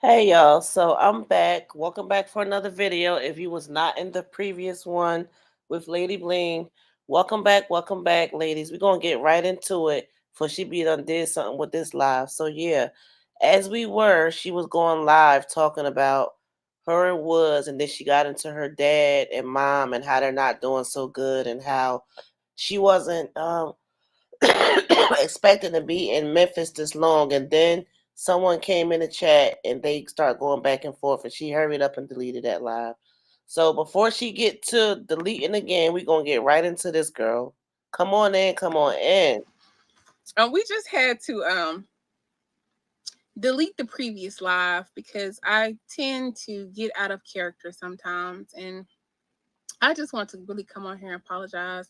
Hey y'all, so I'm back. Welcome back for another video. If you was not in the previous one with Lady Bling, welcome back, ladies. We're gonna get right into it for she be done did something with this live. So yeah, as we were, she was going live talking about her and Woods, and then she got into her dad and mom and how they're not doing so good and how she wasn't expecting to be in Memphis this long, and then someone came in the chat and they start going back and forth, and she hurried up and deleted that live. So before she get to deleting again, we gonna get right into this, girl. Come on in, come on in. We just had to delete the previous live because I tend to get out of character sometimes, and I just want to really come on here and apologize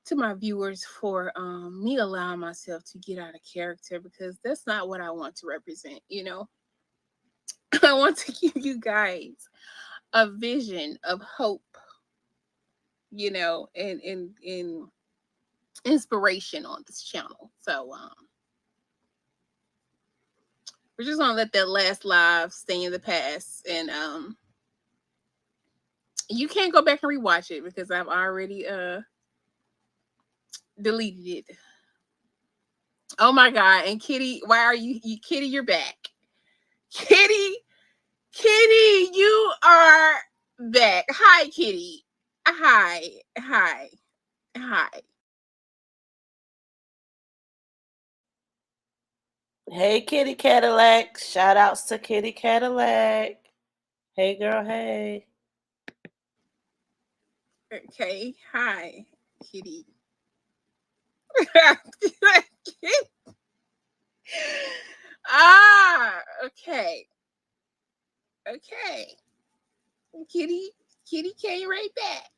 to my viewers for me allowing myself to get out of character, because that's not what I want to represent. I want to give you guys a vision of hope, and inspiration on this channel. So we're just gonna let that last live stay in the past, and you can't go back and rewatch it because I've already deleted it. Oh my god! And Kitty, why are you Kitty? You're back, Kitty. Kitty, you are back. Hi, Kitty. Hi, hi, hi. Hey, Kitty Cadillac. Shout outs to Kitty Cadillac. Hey, girl. Hey. Okay, hi, Kitty. Okay, okay. Kitty, Kitty came right back.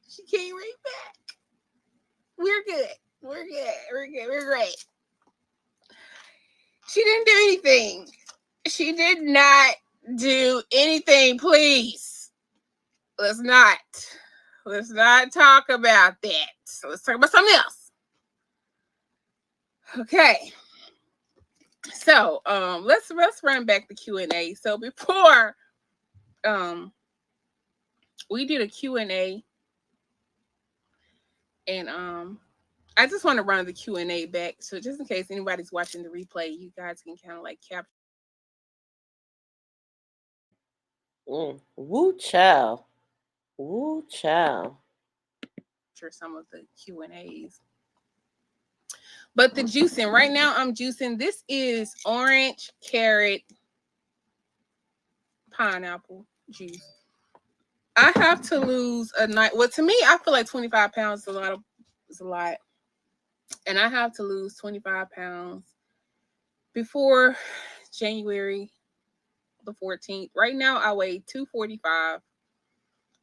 She came right back. We're good. We're good. We're good. We're great. She didn't do anything. She did not do anything. Please, let's not. Let's not talk about that. So let's talk about something else. Okay. So let's run back the Q&A. So before we did a Q&A, and I just want to run the Q&A back, so just in case anybody's watching the replay, you guys can kind of like capture Woo chow. Woo chow. some of the Q&As. But the juicing right now, I'm juicing. This is orange, carrot, pineapple juice. I have to lose a night. Well, to me, I feel like 25 pounds is a lot. And I have to lose 25 pounds before January the 14th. Right now, I weigh 245,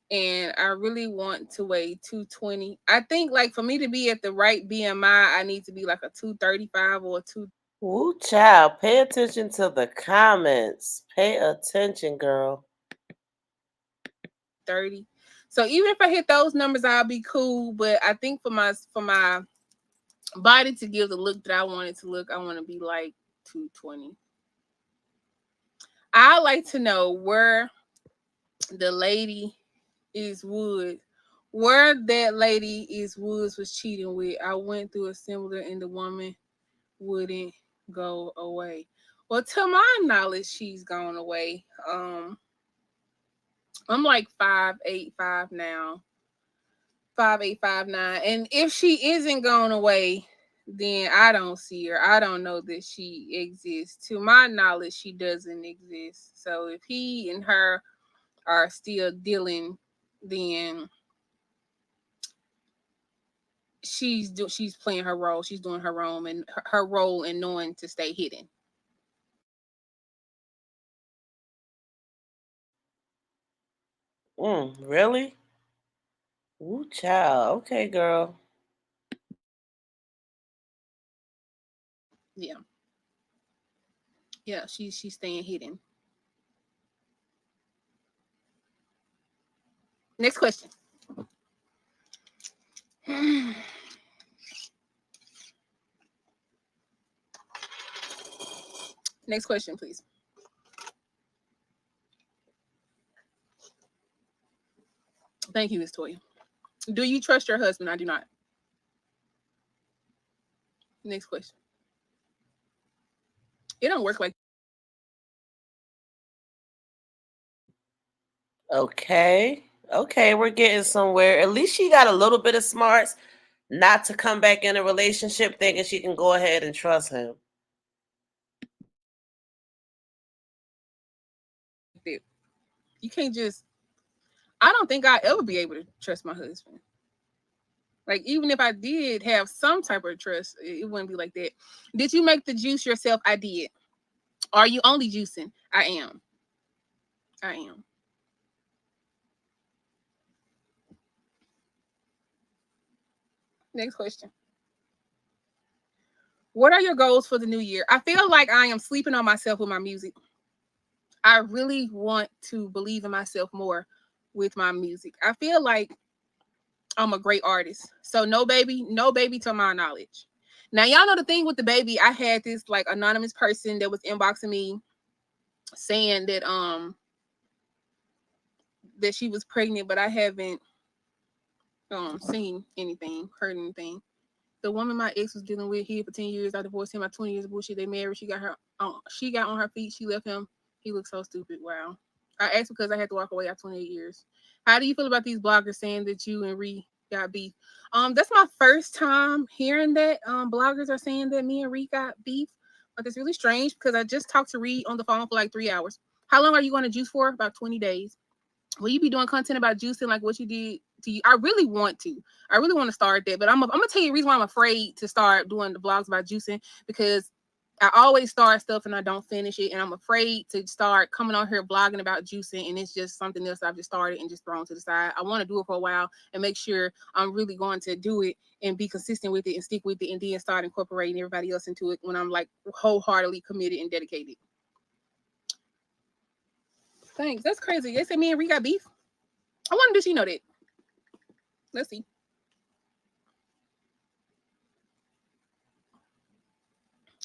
and I really want to weigh 220. I think, like, for me to be at the right BMI, I need to be like a 235 or a 2. Woo child, pay attention to the comments. Pay attention, girl. 30. So even if I hit those numbers, I'll be cool. But I think for my body to give the look that I want it to look, I want to be like 220. I like to know where the lady is Woods. Where that lady is Woods was cheating with. I went through a similar, and the woman wouldn't go away. Well, to my knowledge, she's gone away. I'm like 5'8", 5 now. 5'8", 5'9". And if she isn't gone away, then I don't see her. I don't know that she exists. To my knowledge, she doesn't exist. So if he and her are still dealing, then she's playing her role. She's doing her role, and her role in knowing to stay hidden. Really? Woo child. Okay, girl. Yeah. Yeah, she's staying hidden. Next question. Next question, please. Thank you, Miss Toya. Do you trust your husband? I do not. Next question. It don't work like. Okay. Okay, we're getting somewhere. At least she got a little bit of smarts not to come back in a relationship thinking she can go ahead and trust him. You can't just. I don't think I'd ever be able to trust my husband. Like, even if I did have some type of trust, it wouldn't be like that. Did you make the juice yourself? I did. Are you only juicing? I am. I am. Next question. What are your goals for the new year? I feel like I am sleeping on myself with my music. I really want to believe in myself more with my music. I feel like I'm a great artist. So no baby to my knowledge. Now y'all know the thing with the baby, I had this like anonymous person that was inboxing me saying that she was pregnant, but I haven't seen anything, heard anything. The woman my ex was dealing with, he for 10 years. I divorced him. My 20 years of bullshit. They married. She got on her feet. She left him. He looked so stupid. Wow. I asked because I had to walk away after 28 years. How do you feel about these bloggers saying that you and Ree got beef? That's my first time hearing that bloggers are saying that me and Ree got beef. But it's really strange because I just talked to Ree on the phone for like 3 hours. How long are you going to juice for? About 20 days. Will you be doing content about juicing like what you did to you? I really want to start that, but I'm gonna tell you the reason why I'm afraid to start doing the vlogs about juicing, because I always start stuff and I don't finish it, and I'm afraid to start coming on here blogging about juicing and it's just something else I've just started and just thrown to the side. I want to do it for a while and make sure I'm really going to do it and be consistent with it and stick with it, and then start incorporating everybody else into it when I'm like wholeheartedly committed and dedicated. Thanks. That's crazy. They said me and Ree got beef. I wonder does she know that? Let's see.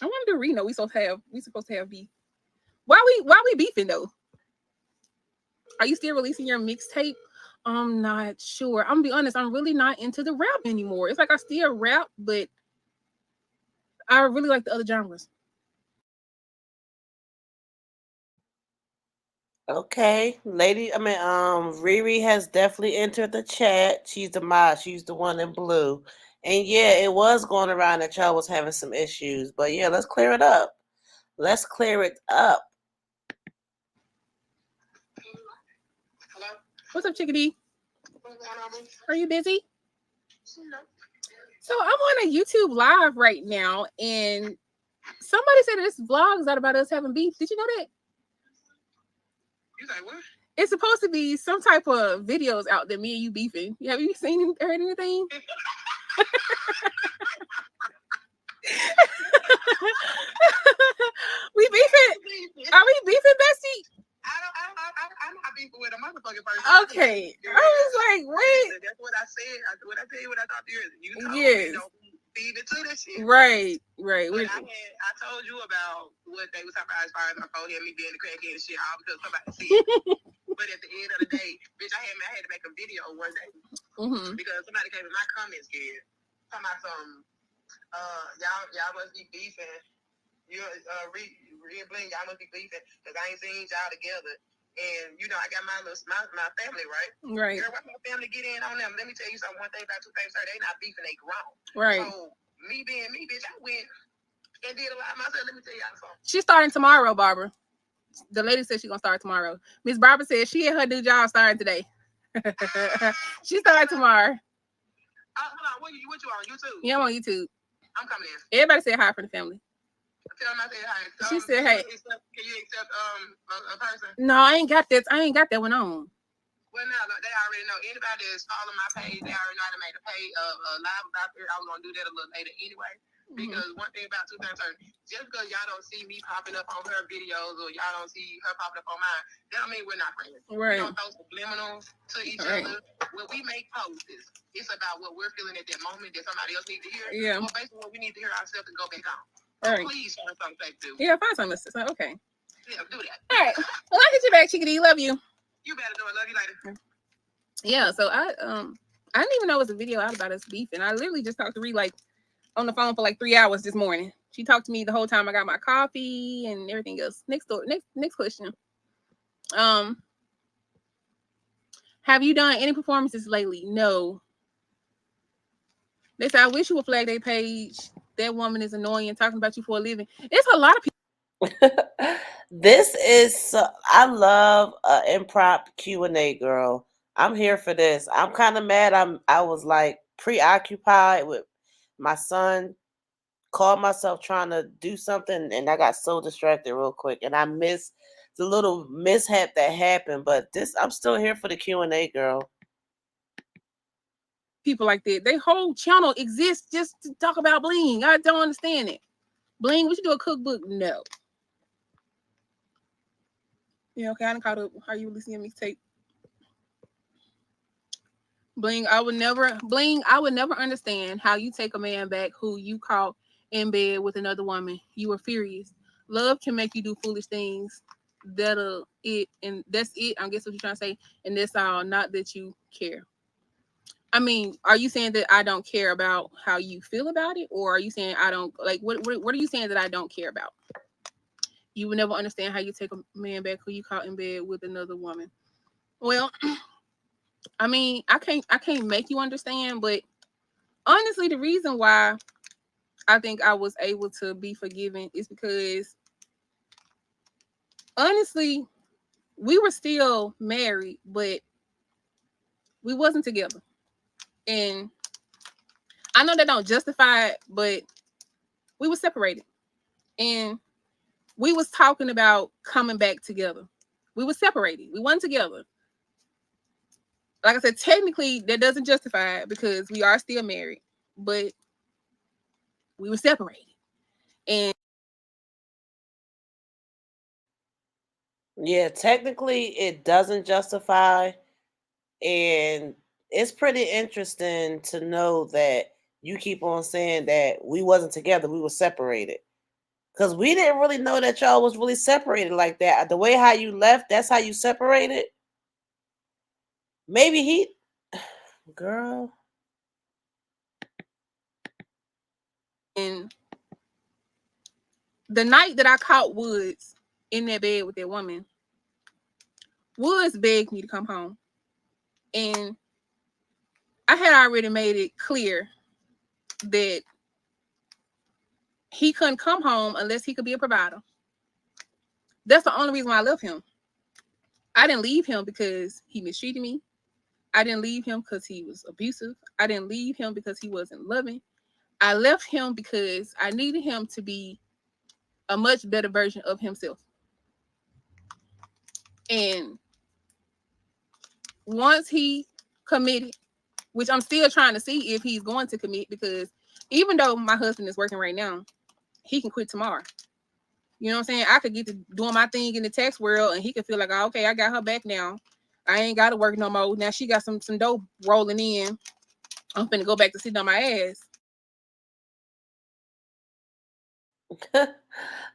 I wonder do Ree know we supposed to have beef. Why we beefing though? Are you still releasing your mixtape? I'm not sure. I'm gonna be honest, I'm really not into the rap anymore. It's like I still rap, but I really like the other genres. Okay, Riri has definitely entered the chat. She's the mod. She's the one in blue. And yeah, it was going around that y'all was having some issues. But yeah, let's clear it up. Let's clear it up. Hello? What's up, chickadee? Are you busy? So I'm on a YouTube live right now, and somebody said this vlog is out about us having beef. Did you know that? You say what? It's supposed to be some type of videos out there, me and you beefing. Have you seen heard anything? We beefing? Are we beefing, Bessie? I'm not beefing with a motherfucking person. Okay. I was like, wait. That's what I said. What I tell you, what I thought to you told me, don't feed into this shit. Right. But I told you about what they was talking about as far as my phone and me being the crackhead and shit, all because somebody see it. But at the end of the day, bitch, I had to make a video one day because somebody came in my comments here talking about some y'all must be beefing. You Bling, y'all must be beefing because I ain't seen y'all together. And you know, I got my family, right? Right. Girl, why my family get in on them? Let me tell you something. One thing about two things, sir, they not beefing, they grown. Right. So me being me, bitch, I went and did a lot myself. Let me tell y'all something. She's starting tomorrow, Barbara. The lady said she's gonna start tomorrow. Miss Barbara said she and her new job starting today. She started tomorrow. Hold on, what you on YouTube? Yeah, I'm on YouTube. I'm coming in. Everybody said hi for the family. Tell them I said hi. She said hey. Can you accept a person? No, I ain't got that one on. Well, no, they already know. Anybody that's following my page, they already know I made a page live about it. I was gonna do that a little later anyway. Because one thing about two things, just because y'all don't see me popping up on her videos or y'all don't see her popping up on mine, that don't mean we're not friends. Right. We don't throw subliminals to each other. When we make posts, it's about what we're feeling at that moment that somebody else needs to hear. Yeah. Well, basically, what we need to hear ourselves and go back on. All right. Please find something to do. Yeah, find something to say. Okay. Yeah, do that. All right. Well, I'll hit you back, Chickadee. Love you. You better know I love you later. Yeah, so I didn't even know it was a video out about us beefing. I literally just talked to Ree like on the phone for like 3 hours this morning. She talked to me the whole time I got my coffee and everything else. Next question. Have you done any performances lately? No. They say I wish you would flag their page. That woman is annoying and talking about you for a living. It's a lot of people. This is I love improv Q&A, girl. I'm here for this. I'm kind of mad. I was like preoccupied with my son. Called myself trying to do something, and I got so distracted real quick, and I missed the little mishap that happened. But I'm still here for the Q&A, girl. People like that. Their whole channel exists just to talk about Bling. I don't understand it. Bling, we should do a cookbook. No. Yeah, okay, I done caught up. How you listening to me tape? Bling, I would never understand how you take a man back who you caught in bed with another woman. You were furious. Love can make you do foolish things. That's it. I guess what you're trying to say. And that's all. Not that you care. I mean, are you saying that I don't care about how you feel about it? Or are you saying I don't like what are you saying that I don't care about? You will never understand how you take a man back who you caught in bed with another woman. Well, I mean, I can't make you understand, but honestly, the reason why I think I was able to be forgiven is because honestly, we were still married, but we wasn't together. And I know that don't justify it, but we were separated. And we was talking about coming back together. We were separated. We weren't together. Like I said, technically that doesn't justify it because we are still married, but we were separated. And yeah, technically it doesn't justify, and it's pretty interesting to know that you keep on saying that we wasn't together, we were separated. Cause we didn't really know that y'all was really separated like that. The way how you left, that's how you separated. Maybe he, girl. And the night that I caught Woods in that bed with that woman, Woods begged me to come home. And I had already made it clear that he couldn't come home unless he could be a provider. That's the only reason why I left him. I didn't leave him because he mistreated me. I didn't leave him because he was abusive. I didn't leave him because he wasn't loving. I left him because I needed him to be a much better version of himself. And once he committed, which I'm still trying to see if he's going to commit, because even though my husband is working right now, he can quit tomorrow. You know what I'm saying? I could get to doing my thing in the tax world and he could feel like, oh, okay, I got her back now. I ain't got to work no more. Now she got some dough rolling in. I'm finna go back to sitting on my ass.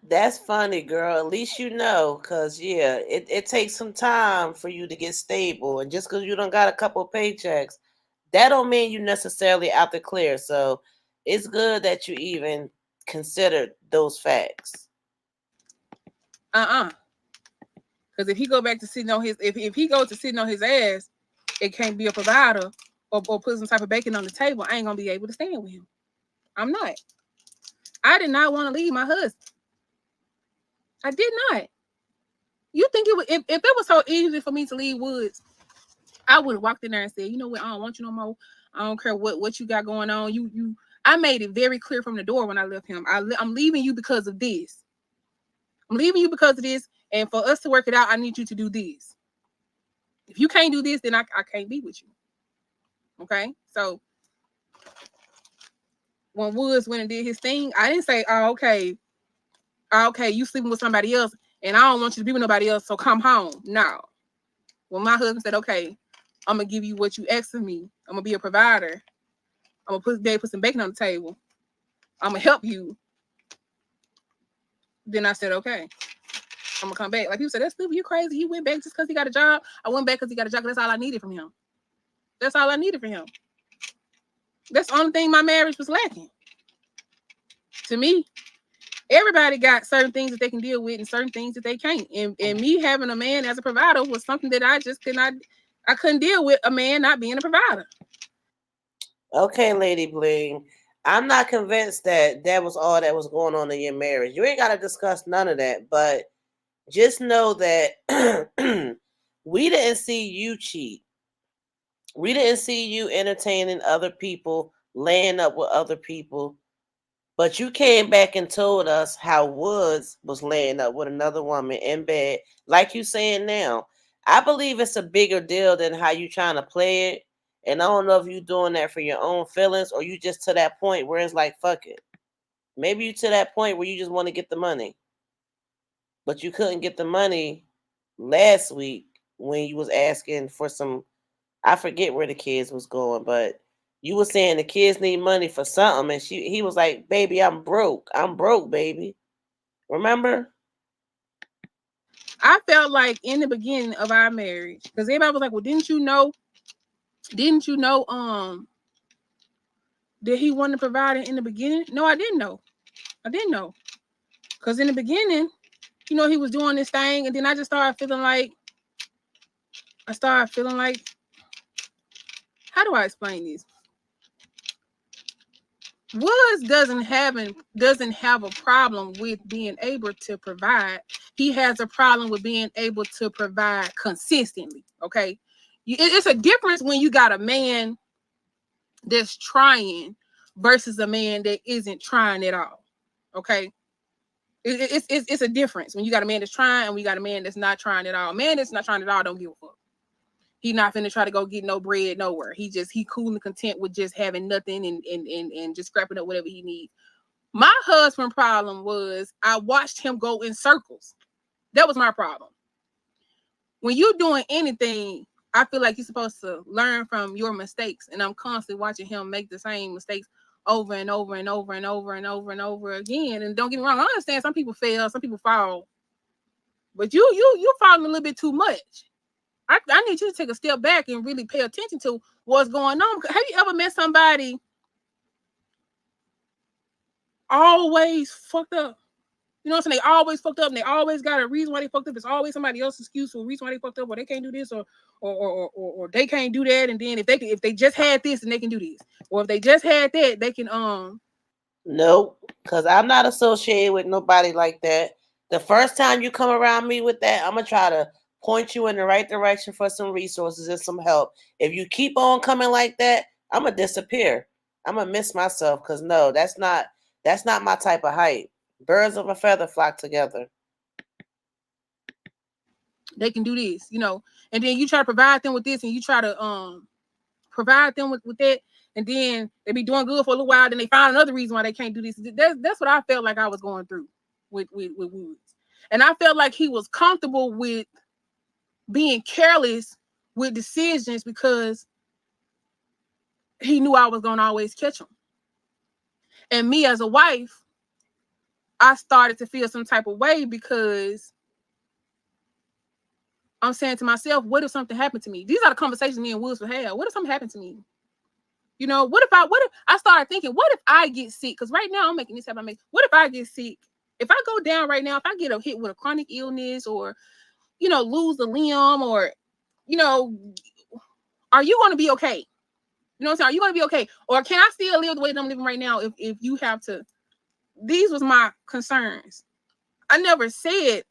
That's funny, girl. At least you know, cause yeah, it takes some time for you to get stable, and just cause you don't got a couple paychecks, that don't mean you necessarily out the clear. So it's good that you even considered those facts. Because if he go back to sitting on his, if he goes to sitting on his ass, it can't be a provider or put some type of bacon on the table. I ain't gonna be able to stand with him. I'm not. I did not want to leave my husband. I did not. You think it would, if it was so easy for me to leave Woods, I would have walked in there and said, you know what, I don't want you no more. I don't care what you got going on. I made it very clear from the door when I left him. I'm leaving you because of this. I'm leaving you because of this. And for us to work it out, I need you to do this. If you can't do this, then I can't be with you. Okay? So when Woods went and did his thing, I didn't say, oh, okay, you sleeping with somebody else, and I don't want you to be with nobody else, so come home. No. When my husband said, okay, I'm going to give you what you asked of me. I'm going to be a provider. I'm going to put some bacon on the table. I'm going to help you. Then I said, okay, I'm gonna come back. Like people said, that's stupid. You crazy? You went back just because he got a job? I went back because he got a job. That's all I needed from him. That's all I needed from him. That's the only thing my marriage was lacking. To me, everybody got certain things that they can deal with and certain things that they can't. And me having a man as a provider was something that I just could not. I couldn't deal with a man not being a provider. Okay, Lady Bling. I'm not convinced that that was all that was going on in your marriage. You ain't got to discuss none of that, but just know that we didn't see you cheat. We didn't see you entertaining other people, laying up with other people. But you came back and told us how Woods was laying up with another woman in bed, like you saying now. I believe it's a bigger deal than how you trying to play it. And I don't know if you doing that for your own feelings or you just to that point where it's like, fuck it. Maybe you to that point where you just want to get the money. But you couldn't get the money last week when you was asking for some, I forget where the kids was going, but you were saying the kids need money for something, and he was like, "Baby, I'm broke. I'm broke, baby." Remember? I felt like in the beginning of our marriage, because everybody was like, well, didn't you know? Didn't you know that he wanted to provide it in the beginning? No, I didn't know. I didn't know. Because in the beginning, he was doing this thing, and then I just started feeling like how do I explain this? Woods doesn't have a problem with being able to provide. He has a problem with being able to provide consistently. Okay, it's a difference when you got a man that's trying versus a man that isn't trying at all. Okay, it's a difference when you got a man that's trying and we got a man that's not trying at all. A man that's not trying at all don't give a fuck. He not finna try to go get no bread nowhere. He cool and content with just having nothing and just scrapping up whatever he needs. My husband problem was I watched him go in circles. That was my problem. When you're doing anything, I feel like you're supposed to learn from your mistakes. And I'm constantly watching him make the same mistakes over and over and over and over and over and over again. And don't get me wrong, I understand some people fail, some people fall. But you falling a little bit too much. I need you to take a step back and really pay attention to what's going on. Have you ever met somebody always fucked up? You know what I'm saying? They always fucked up and they always got a reason why they fucked up. It's always somebody else's excuse for a reason why they fucked up, or they can't do this or they can't do that. And then if they just had this, then they can do this. Or if they just had that, they can Nope, because I'm not associated with nobody like that. The first time you come around me with that, I'm gonna try to point you in the right direction for some resources and some help. If you keep on coming like that, I'm gonna disappear. I'm gonna miss myself because no, that's not my type of hype. Birds of a feather flock together. they can do this, and then you try to provide them with this and you try to provide them with that, and then they be doing good for a little while, then they find another reason why they can't do this. That's what I felt like I was going through with Woods. And I felt like he was comfortable with being careless with decisions because he knew I was gonna always catch him. And me as a wife, I started to feel some type of way because I'm saying to myself, what if something happened to me? These are the conversations me and Woods would have. What if something happened to me? What if I started thinking, what if I get sick? Because right now I'm making this happen. What if I get sick? If I go down right now, if I get a hit with a chronic illness or, lose a limb or, you know, are you going to be okay? You know what I'm saying? Are you going to be okay? Or can I still live the way that I'm living right now if you have to? These was my concerns. I never said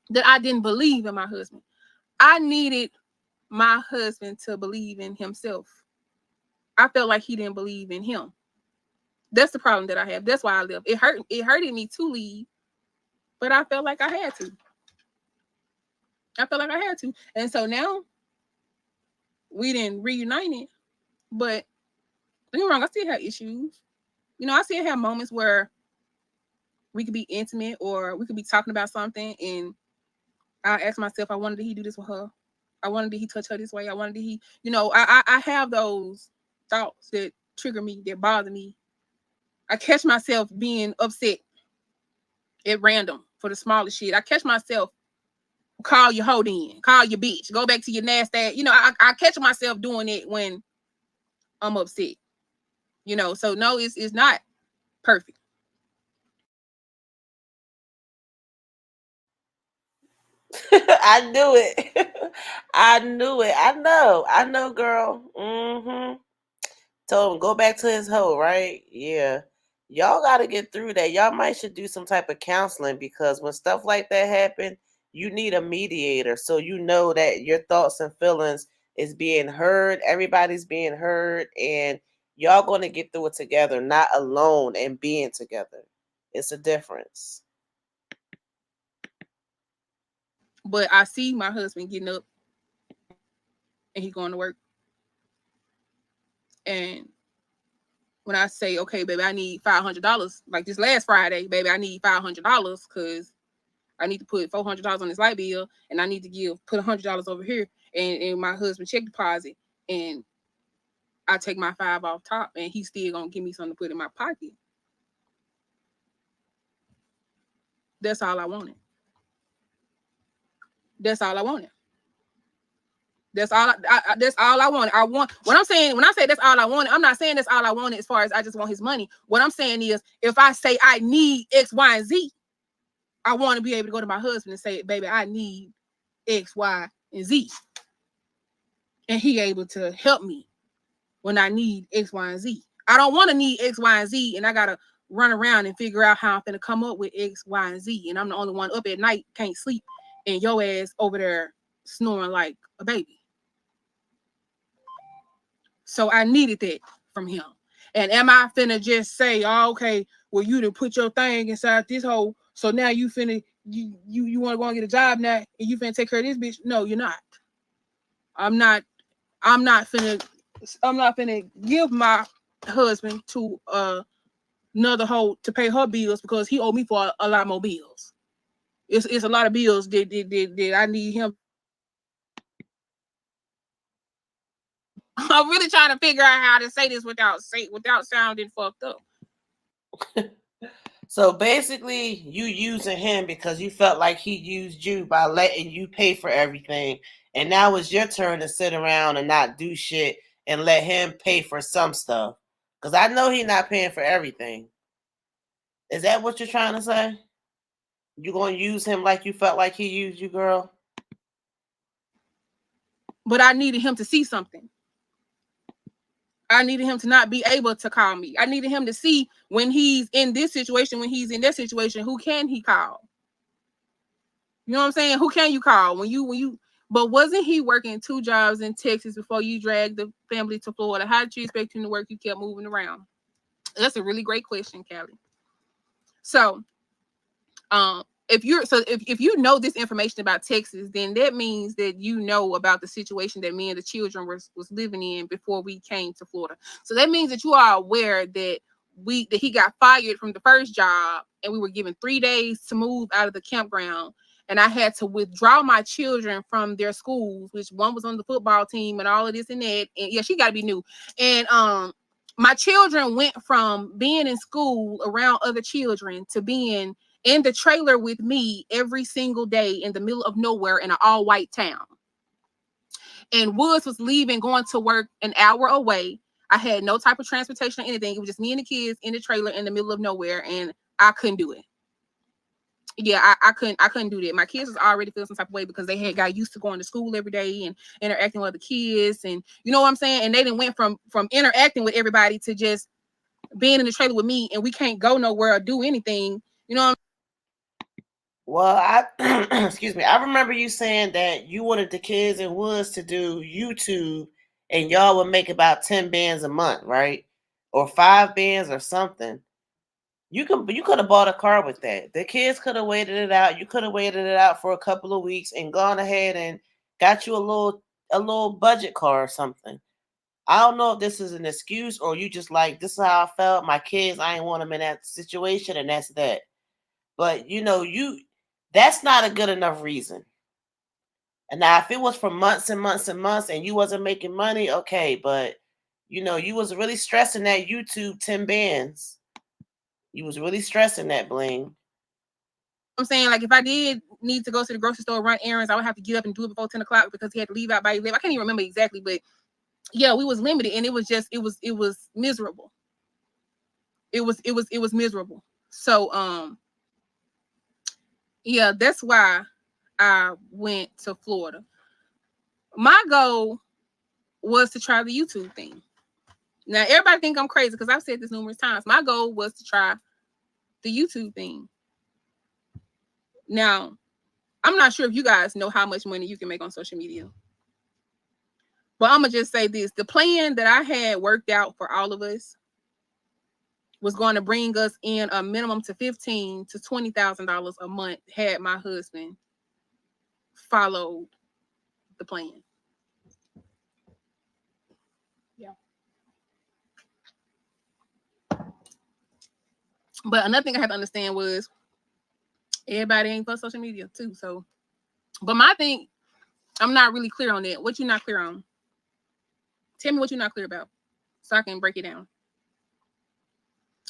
that I didn't believe in my husband. I needed my husband to believe in himself. I felt like he didn't believe in him. That's the problem that I have. That's why I left. It hurted me to leave, but I felt like I had to. And so now we didn't reunite it. But don't get me wrong, I still have issues. I still have moments where we could be intimate or we could be talking about something and I ask myself, I wanted he do this with her. I wanted he touch her this way. I wanted he, I have those thoughts that trigger me, that bother me. I catch myself being upset. at random for the smallest shit. I catch myself call your hoe in, call your bitch, go back to your nasty. You know, I catch myself doing it when I'm upset. You know, so no, it's not perfect. I knew it. I knew it. I know, girl. Told him go back to his hoe, right? Yeah. Y'all got to get through that. Y'all might should do some type of counseling, because when stuff like that happen, you need a mediator so you know that your thoughts and feelings is being heard. Everybody's being heard, and y'all going to get through it together, not alone and being together. It's a difference. But I see my husband getting up and he going to work. And when I say, okay, baby, I need $500, like this last Friday, baby, I need $500 because I need to put $400 on this light bill, and I need to put $100 over here, and my husband check deposit, and I take my $5 off top, and he's still gonna give me something to put in my pocket. That's all I wanted. That's all I wanted. That's all I wanted. I want what I'm saying when I say that's all I wanted. I'm not saying that's all I wanted as far as I just want his money. What I'm saying is, if I say I need X, Y, and Z, I want to be able to go to my husband and say, baby, I need X, Y, and Z, and he able to help me when I need X, Y, and Z. I don't want to need X, Y, and Z, and I gotta run around and figure out how I'm gonna come up with X, Y, and Z, and I'm the only one up at night, can't sleep, and your ass over there snoring like a baby. So I needed that from him. And am I finna just say, oh, okay, well, you done put your thing inside this hole, so now you finna you want to go and get a job now, and you finna take care of this bitch? No, you're not. I'm not. I'm not finna. I'm not finna give my husband to another hoe to pay her bills because he owe me for a lot more bills. It's a lot of bills that I need him. I'm really trying to figure out how to say this without sounding fucked up. So basically, you using him because you felt like he used you by letting you pay for everything, and now it's your turn to sit around and not do shit and let him pay for some stuff. Because I know he's not paying for everything. Is that what you're trying to say? You gonna use him like you felt like he used you, girl? But I needed him to see something. I needed him to not be able to call me. I needed him to see when he's in this situation, when he's in that situation, who can he call? You know what I'm saying? Who can you call when you? But wasn't he working 2 jobs in Texas before you dragged the family to Florida? How did you expect him to work? You kept moving around. That's a really great question, Callie. So, if you know this information about Texas, then that means that you know about the situation that me and the children was living in before we came to Florida. So that means that you are aware that he got fired from the first job, and we were given 3 days to move out of the campground, and I had to withdraw my children from their schools, which one was on the football team and all of this and that. And yeah, she got to be new. And my children went from being in school around other children to being in the trailer with me every single day in the middle of nowhere in an all-white town. And Woods was leaving, going to work an hour away. I had no type of transportation or anything. It was just me and the kids in the trailer in the middle of nowhere, and I couldn't do it. Yeah, I couldn't do that. My kids was already feeling some type of way because they had got used to going to school every day and interacting with other kids, and you know what I'm saying? And they didn't went from interacting with everybody to just being in the trailer with me, and we can't go nowhere or do anything. You know what Well, I excuse me. I remember you saying that you wanted the kids in Woods to do YouTube, and y'all would make about 10 bands a month, right? Or 5 bands or something. You could have bought a car with that. The kids could have waited it out. You could have waited it out for a couple of weeks and gone ahead and got you a little budget car or something. I don't know if this is an excuse or you just like this is how I felt. My kids, I ain't want them in that situation, and that's that. But that's not a good enough reason. And now if it was for months and months and months and you wasn't making money, okay, but you was really stressing that YouTube 10 bands. You was really stressing that, Bling. I'm saying, like, if I did need to go to the grocery store, run errands, I would have to get up and do it before 10 o'clock because he had to leave out by 11. I can't even remember exactly, but yeah, we was limited, and it was miserable. It was miserable. So yeah, that's why I went to Florida. My goal was to try the YouTube thing. Now everybody think I'm crazy because I've said this numerous times. My goal was to try the YouTube thing. Now, I'm not sure if you guys know how much money you can make on social media. But I'm gonna just say this: the plan that I had worked out for all of us was going to bring us in a minimum to $15,000 to $20,000 a month had my husband followed the plan. Yeah. But another thing I had to understand was everybody ain't for social media too. So, but my thing, I'm not really clear on that. What you not clear on? Tell me what you're not clear about, so I can break it down.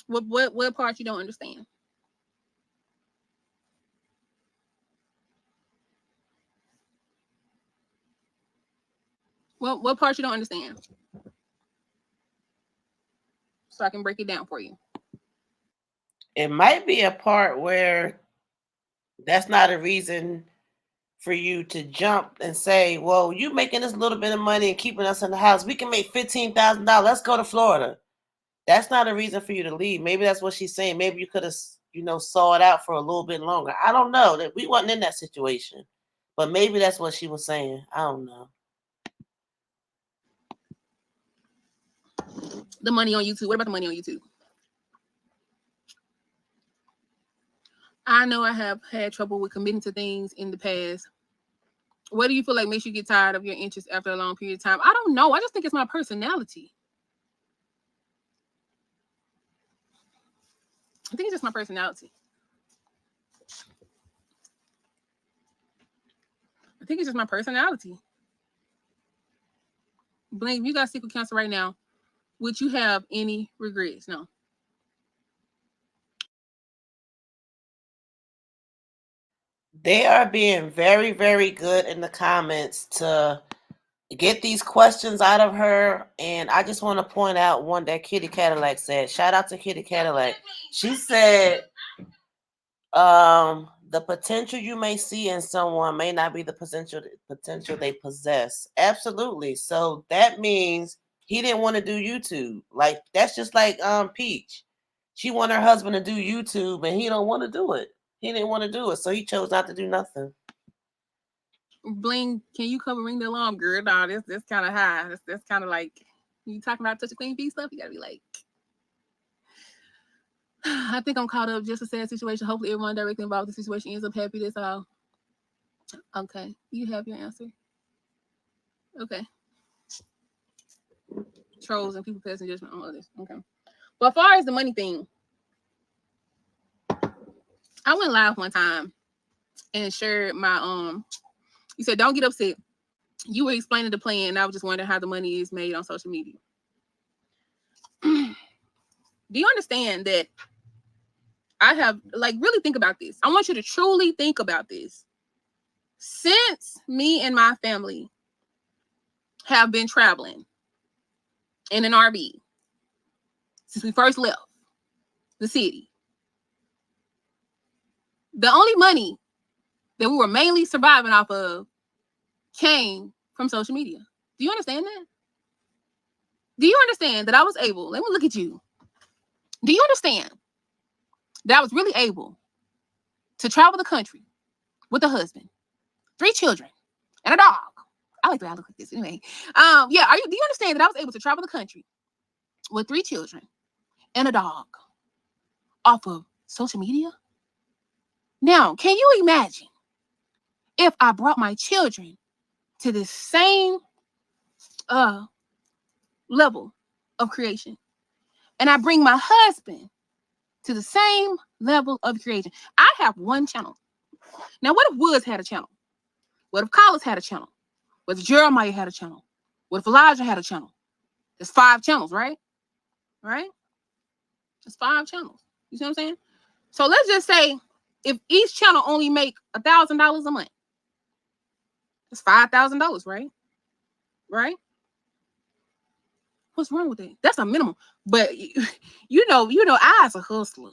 What part you don't understand? What part you don't understand? So I can break it down for you. It might be a part where that's not a reason for you to jump and say, well, you making this little bit of money and keeping us in the house. We can make $15,000. Let's go to Florida. That's not a reason for you to leave. Maybe that's what she's saying. Maybe you could have, saw it out for a little bit longer. I don't know. That we wasn't in that situation. But maybe that's what she was saying. I don't know. The money on YouTube. What about the money on YouTube? I know I have had trouble with committing to things in the past. What do you feel like makes you get tired of your interest after a long period of time? I don't know. I just think it's my personality. I think it's just my personality. I think it's just my personality. Bling, if you got secret cancer right now, would you have any regrets? No. They are being very, very good in the comments to get these questions out of her. And I just want to point out one that Kitty Cadillac said. Shout out to Kitty Cadillac. She said, the potential you may see in someone may not be the potential they possess. Absolutely. So that means he didn't want to do YouTube. Like, that's just like Peach. She wanted her husband to do YouTube and he don't want to do it. He didn't want to do it, so he chose not to do nothing. Bling, can you come and ring the alarm, girl? Nah, this kind of high. That's kind of like you talking about touch a queen bee stuff. You gotta be like, I think I'm caught up. Just a sad situation. Hopefully, everyone directly involved in the situation ends up happy. That's all. Okay, you have your answer. Okay. Trolls and people passing judgment on others. Okay. But as far as the money thing, I went live one time and shared my you said don't get upset. You were explaining the plan, and I was just wondering how the money is made on social media. Do you understand that I have, like, really think about this? I want you to truly think about this. Since me and my family have been traveling in an RV since we first left the city, the only money that we were mainly surviving off of came from social media. Do you understand that? Do you understand that I was able, let me look at you. Do you understand that I was really able to travel the country with a husband, 3 children, and a dog? I like the way I look like this anyway. Yeah, do you understand that I was able to travel the country with 3 children and a dog off of social media? Now, can you imagine if I brought my children to the same level of creation, and I bring my husband to the same level of creation? I have one channel. Now, what if Woods had a channel? What if Collis had a channel? What if Jeremiah had a channel? What if Elijah had a channel? There's 5 channels, right? Right? There's 5 channels. You see what I'm saying? So let's just say if each channel only make $1,000 a month, it's $5,000, right? Right? What's wrong with that? That's a minimum. But I as a hustler,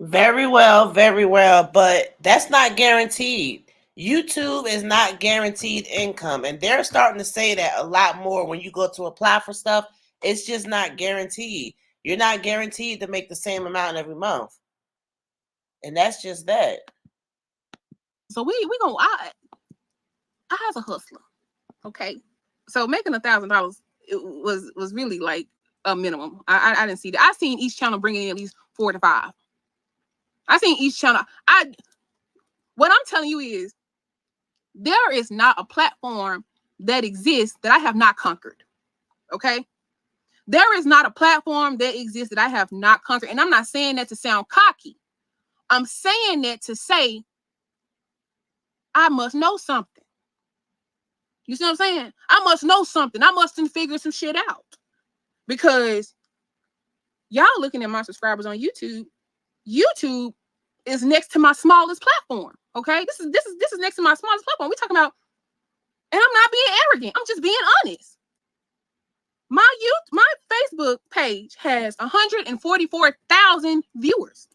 Very well, very well, but that's not guaranteed. YouTube is not guaranteed income, and they're starting to say that a lot more when you go to apply for stuff. It's just not guaranteed. You're not guaranteed to make the same amount every month, and that's just that. So we gonna I as a hustler, okay. So making $1,000 was really like a minimum. I didn't see that. I seen each channel bringing in at least 4 to 5. I seen each channel. What I'm telling you is there is not a platform that exists that I have not conquered. Okay. There is not a platform that exists that I have not conquered. And I'm not saying that to sound cocky. I'm saying that to say I must know something. You see what I'm saying? I must know something. I must figure some shit out. Because y'all looking at my subscribers on YouTube. YouTube is next to my smallest platform. Okay. This is next to my smallest platform. We're talking about, and I'm not being arrogant. I'm just being honest. My Facebook page has 144,000 viewers.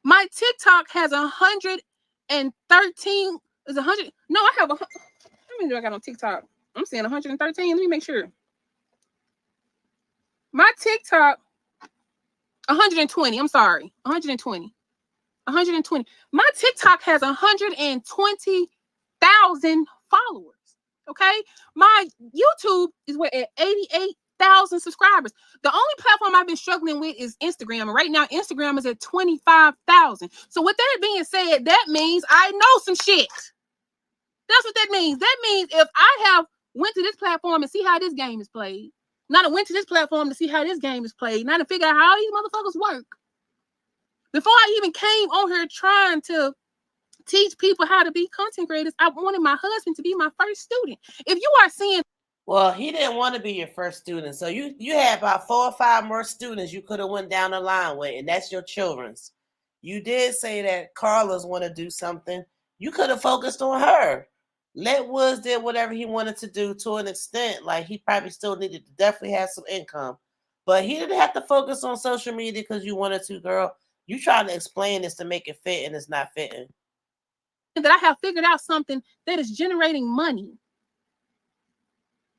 My TikTok has 113. Is 100? No, I have how many do I got on TikTok? I'm saying 113. Let me make sure. My TikTok 120. I'm sorry, 120. 120. My TikTok has 120,000 followers. Okay, my YouTube is at 88,000 subscribers. The only platform I've been struggling with is Instagram, and right now Instagram is at 25,000. So with that being said, that means I know some shit. That's what that means. That means if I have went to this platform and see how this game is played, not went to this platform to see how this game is played, not to figure out how these motherfuckers work. Before I even came on here trying to teach people how to be content creators, I wanted my husband to be my first student. If you are seeing, well, he didn't want to be your first student, so you had about 4 or 5 more students you could have went down the line with, and that's your children's. You did say that Carla's want to do something. You could have focused on her. Let Woods did whatever he wanted to do to an extent. Like, he probably still needed to definitely have some income, but he didn't have to focus on social media because you wanted to, girl. You trying to explain this to make it fit, and it's not fitting. that I have figured out something that is generating money,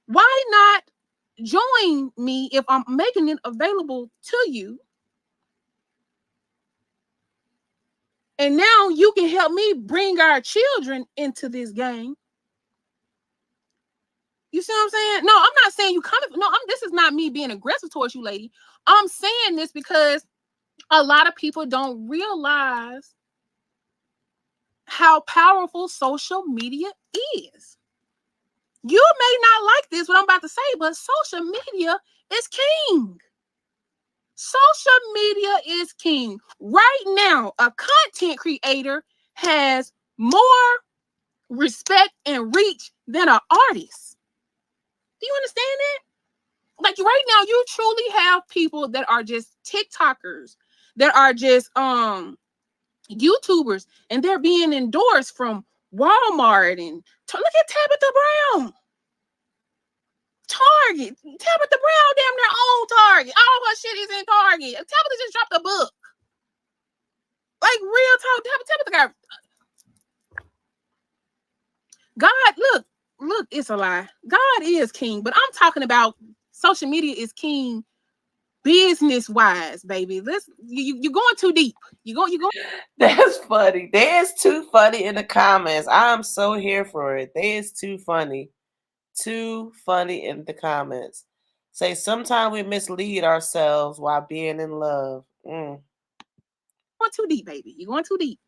why not join me if I'm making it available to you? And now you can help me bring our children into this game. You see what I'm saying? No, I'm not saying you come. No, this is not me being aggressive towards you, lady. I'm saying this because a lot of people don't realize how powerful social media is. You may not like this, what I'm about to say, but social media is king. Social media is king. Right now, a content creator has more respect and reach than an artist. Do you understand that? Like right now, you truly have people that are just TikTokers, that are just YouTubers, and they're being endorsed from Walmart and look at Tabitha Brown. Target. Tabitha Brown damn near own Target. All her shit is in Target. Tabitha just dropped a book. Like real talk. Tabitha got God, look, it's a lie. God is king, but I'm talking about social media is king business wise, baby. You're going too deep. You go. That's funny. There's too funny in the comments. I'm so here for it. There's too funny. Too funny in the comments. Say sometimes we mislead ourselves while being in love. Going too deep, baby. You're going too deep.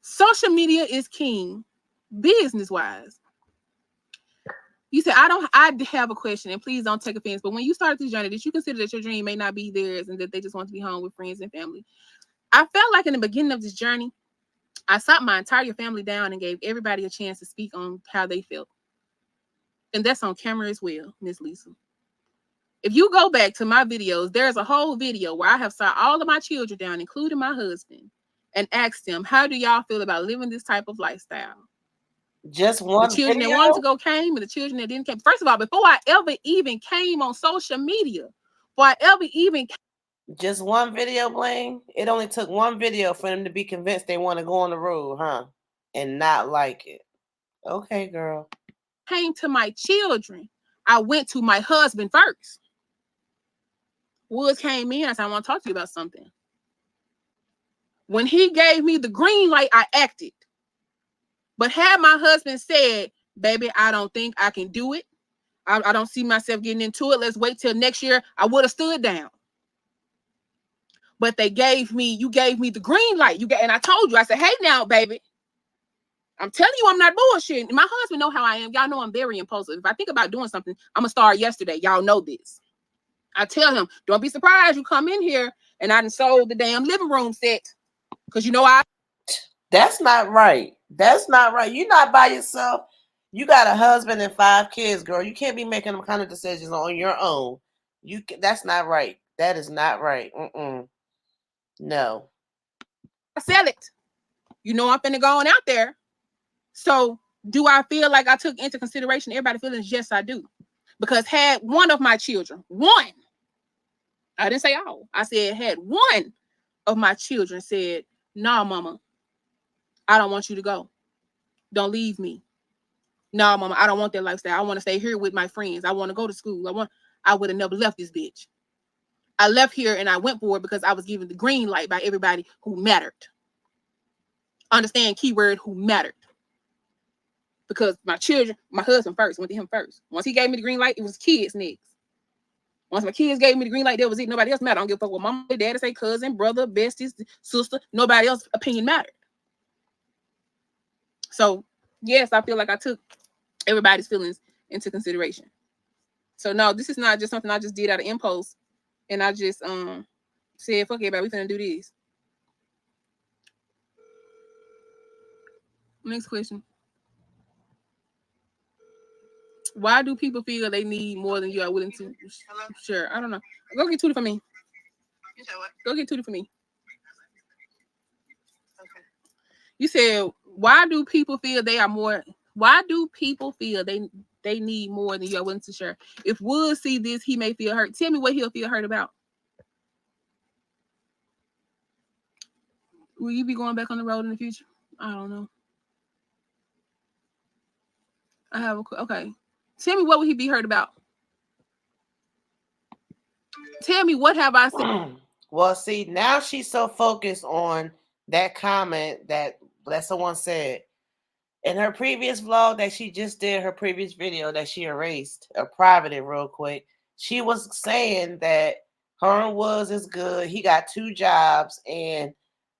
Social media is king business wise. You said, I have a question, and please don't take offense, but when you started this journey, did you consider that your dream may not be theirs and that they just want to be home with friends and family? I felt like in the beginning of this journey, I sat my entire family down and gave everybody a chance to speak on how they felt. And that's on camera as well, Miss Lisa. If you go back to my videos, there's a whole video where I have sat all of my children down, including my husband, and asked them, how do y'all feel about living this type of lifestyle? Just The one children that video? wanted to go came, and the children that didn't came. First of all, before I ever even came on social media, before I ever even Just one video, Bling? It only took one video for them to be convinced they want to go on the road, huh? And not like it. Okay, girl. came to my children, I went to my husband first. Woods came in. I said, I want to talk to you about something. When he gave me the green light, I acted. But had my husband said, baby, I don't think I can do it, I don't see myself getting into it, let's wait till next year, I would have stood down. But you gave me the green light. And I told you, I said, hey now, baby, I'm telling you, I'm not bullshitting. My husband know how I am. Y'all know I'm very impulsive. If I think about doing something, I'm gonna start yesterday. Y'all know this. I tell him, don't be surprised you come in here and I done sold the damn living room set. Because you know That's not right. That's not right. You're not by yourself. You got a husband and 5 kids, girl. You can't be making them kind of decisions on your own. That's not right. That is not right. No. I sell it. You know I'm finna go on out there. So do I feel like I took into consideration everybody's feelings? Yes, I do. Because had one of my children, I didn't say all, I said had one of my children said, nah, mama, I don't want you to go. Don't leave me. No, mama, I don't want that lifestyle. I want to stay here with my friends. I want to go to school. I would have never left this bitch. I left here and I went for it because I was given the green light by everybody who mattered. Understand keyword, who mattered. Because my children, my husband first, went to him first. Once he gave me the green light, it was kids next. Once my kids gave me the green light, that was it. Nobody else mattered. I don't give a fuck what mama, daddy say, cousin, brother, besties, sister. Nobody else's opinion mattered. So, yes, I feel like I took everybody's feelings into consideration. So, no, this is not just something I just did out of impulse. And I just said, fuck everybody, we finna do this. Next question. Why do people feel they need more than you are willing to share? I don't know. Go get Tootie for me. You said what? Go get Tootie for me. Okay. You said, why do people feel they are more? Why do people feel they need more than you are willing to share? If Wood see this, he may feel hurt. Tell me what he'll feel hurt about. Will you be going back on the road in the future? I don't know. Okay. Tell me what would he be hurt about? Tell me what have I said? Well, see, now she's so focused on that comment that someone said in her previous vlog that she just did, her previous video that she erased or privated real quick. She was saying that her and Woods is good. He got 2 jobs, and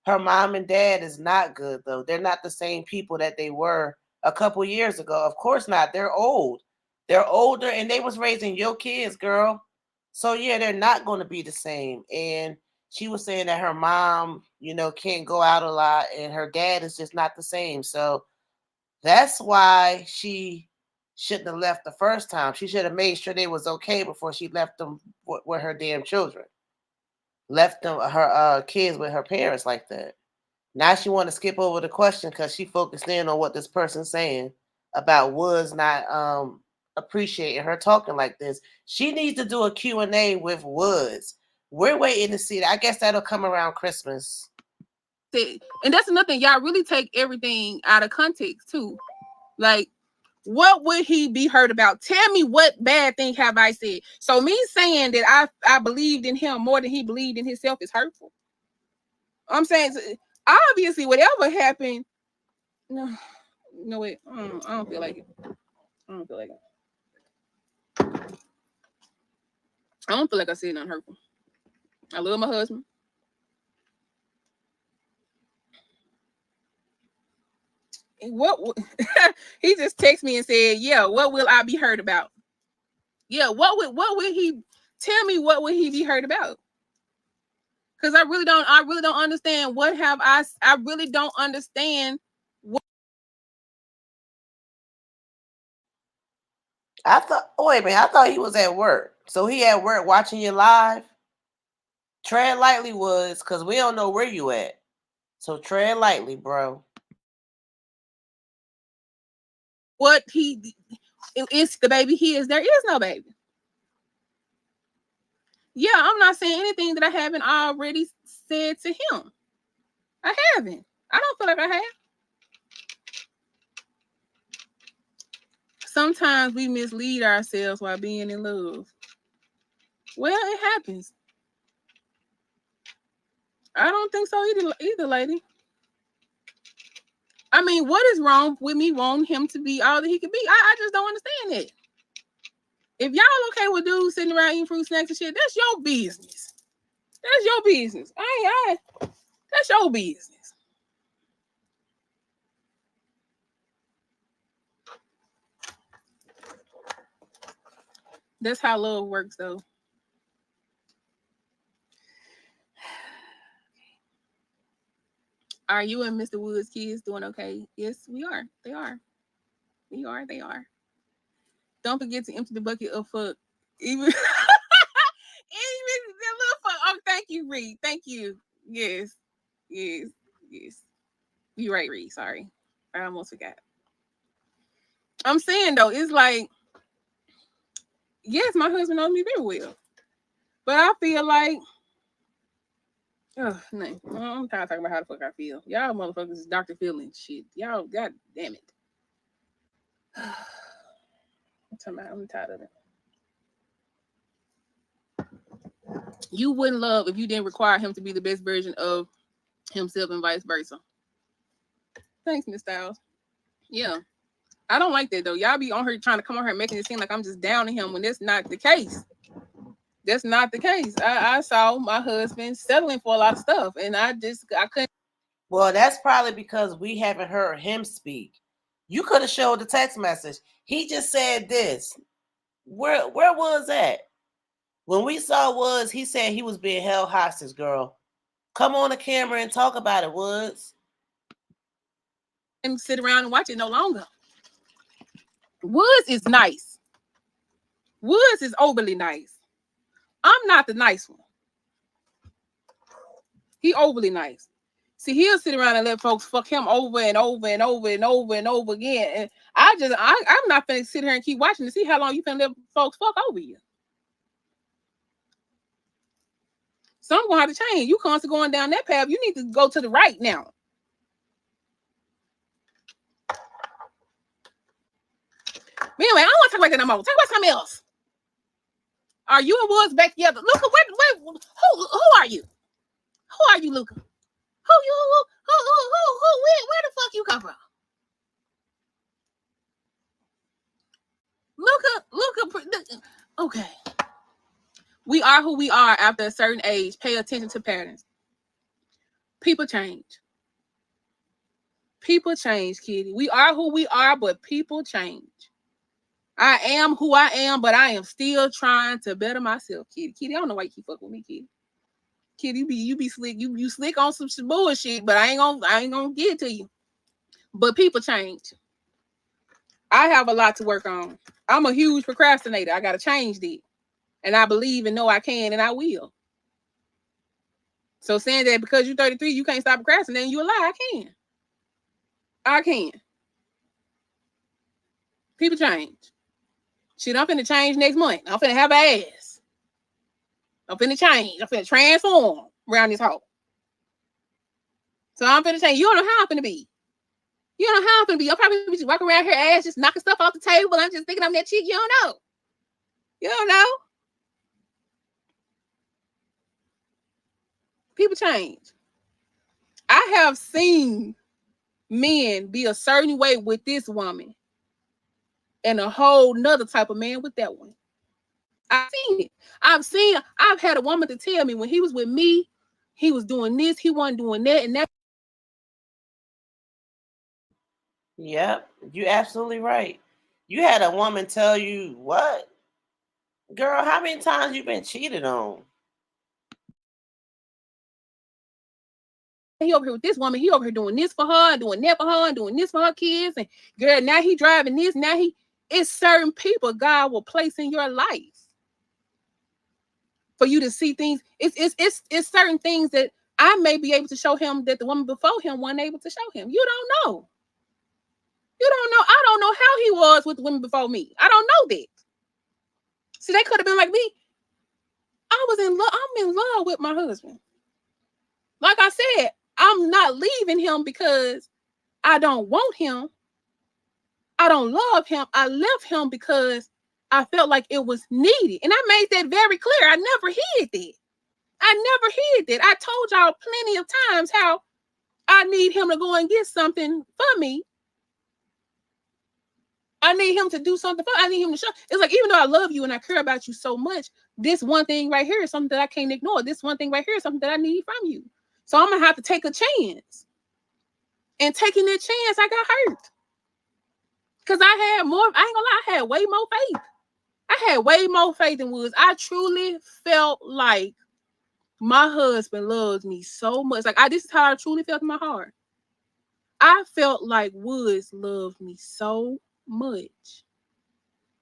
her mom and dad is not good though. They're not the same people that they were a couple years ago. Of course not. They're old. They're older, and they was raising your kids, girl. So yeah, they're not going to be the same. And she was saying that her mom, can't go out a lot, and her dad is just not the same. So that's why she shouldn't have left the first time. She should have made sure they was okay before she left them with her damn children. Left them her kids with her parents like that. Now she want to skip over the question because she focused in on what this person's saying about Woods not appreciating her talking like this. She needs to do a Q&A with Woods. We're waiting to see that. I guess that'll come around Christmas. And that's another thing. Y'all really take everything out of context too. Like, what would he be hurt about? Tell me what bad thing have I said. So me saying that I believed in him more than he believed in himself is hurtful. I'm saying, obviously, whatever happened. No, wait. I don't feel like it. I don't feel like it. I don't feel like I said nothing hurtful. I love my husband. What he just texted me and said, yeah, what will I be hurt about? Yeah, what would he tell me? What would he be hurt about? Because I really don't understand. What have I really don't understand what. I thought. Oh, wait a minute. I thought he was at work. So he at work watching you live. Tread lightly, Woods, because we don't know where you at. So tread lightly, bro. What he is the baby he is. There is no baby. Yeah, I'm not saying anything that I haven't already said to him. I haven't. I don't feel like I have. Sometimes we mislead ourselves while being in love. Well, it happens. I don't think so either, lady. I mean, what is wrong with me wanting him to be all that he could be? I just don't understand it. If y'all okay with dudes sitting around eating fruit snacks and shit, that's your business. That's your business. That's your business. That's how love works, though. Are you and Mr. Woods' kids doing okay? Yes, we are. They are. They are. Don't forget to empty the bucket of fuck. Even, even that little fuck. Oh, thank you, Reed. Thank you. Yes. Yes. Yes. You're right, Reed. Sorry. I almost forgot. I'm saying though, it's like, yes, my husband knows me very well. But I feel like, oh, no. I'm tired of talking about how the fuck I feel. Y'all motherfuckers is Dr. Feeling shit. Y'all, god damn it. I'm tired of it. You wouldn't love if you didn't require him to be the best version of himself and vice versa. Thanks, Miss Styles. Yeah. I don't like that though. Y'all be on her trying to come on her making it seem like I'm just down to him when that's not the case. That's not the case. I saw my husband settling for a lot of stuff and I couldn't. Well, that's probably because we haven't heard him speak. You could have showed the text message. He just said this. Where was that? When we saw Woods, he said he was being held hostage, girl. Come on the camera and talk about it, Woods. And sit around and watch it no longer. Woods is nice. Woods is overly nice. I'm not the nice one. He overly nice. See, he'll sit around and let folks fuck him over and over and over and over and over again. And I'm not finna sit here and keep watching to see how long you finna let folks fuck over you. So I'm gonna have to change. You constantly going down that path. You need to go to the right now. But anyway, I don't want to talk about that no more. Talk about something else. Are you and Woods back together? Luca, who are you? Who are you, Luca? Where the fuck you come from? Luca, okay. We are who we are after a certain age. Pay attention to patterns. People change. People change, Kitty. We are who we are, but people change. I am who I am, but I am still trying to better myself, Kitty. Kitty, I don't know why you keep fucking with me, Kitty. Kitty, you be slick. You slick on some bullshit, but I ain't gonna get it to you. But people change. I have a lot to work on. I'm a huge procrastinator. I gotta change that. And I believe and know I can and I will. So saying that because you're 33, you can't stop procrastinating, you a lie. I can. People change. Shit, I'm finna change next month. I'm finna have an ass. I'm finna change. I'm finna transform around this hole. So I'm finna change. You don't know how I'm finna be. You don't know how I'm finna be. I'll probably be just walking around here ass, just knocking stuff off the table. I'm just thinking I'm that chick. You don't know. You don't know. People change. I have seen men be a certain way with this woman and a whole nother type of man with that one. I've seen it. I've had a woman to tell me when he was with me, he was doing this, he wasn't doing that, and that. Yep, you're absolutely right. You had a woman tell you what? Girl, how many times you been cheated on? He over here with this woman, he over here doing this for her, doing that for her, and doing this for her kids, and girl, now he driving this, now he it's certain people God will place in your life for you to see things. It's certain things that I may be able to show him that the woman before him wasn't able to show him. You don't know. You don't know. I don't know how he was with the women before me. I don't know that. See, they could have been like me. I'm in love with my husband. Like I said, I'm not leaving him because I don't want him. I don't love him. I left him because I felt like it was needed. And I made that very clear. I never hid that. I told y'all plenty of times how I need him to go and get something for me. I need him to do something for me. I need him to show. It's like, even though I love you and I care about you so much, this one thing right here is something that I can't ignore. This one thing right here is something that I need from you. So I'm going to have to take a chance. And taking that chance, I got hurt. Because I ain't gonna lie, I had way more faith. I had way more faith in Woods. I truly felt like my husband loves me so much. Like, this is how I truly felt in my heart. I felt like Woods loved me so much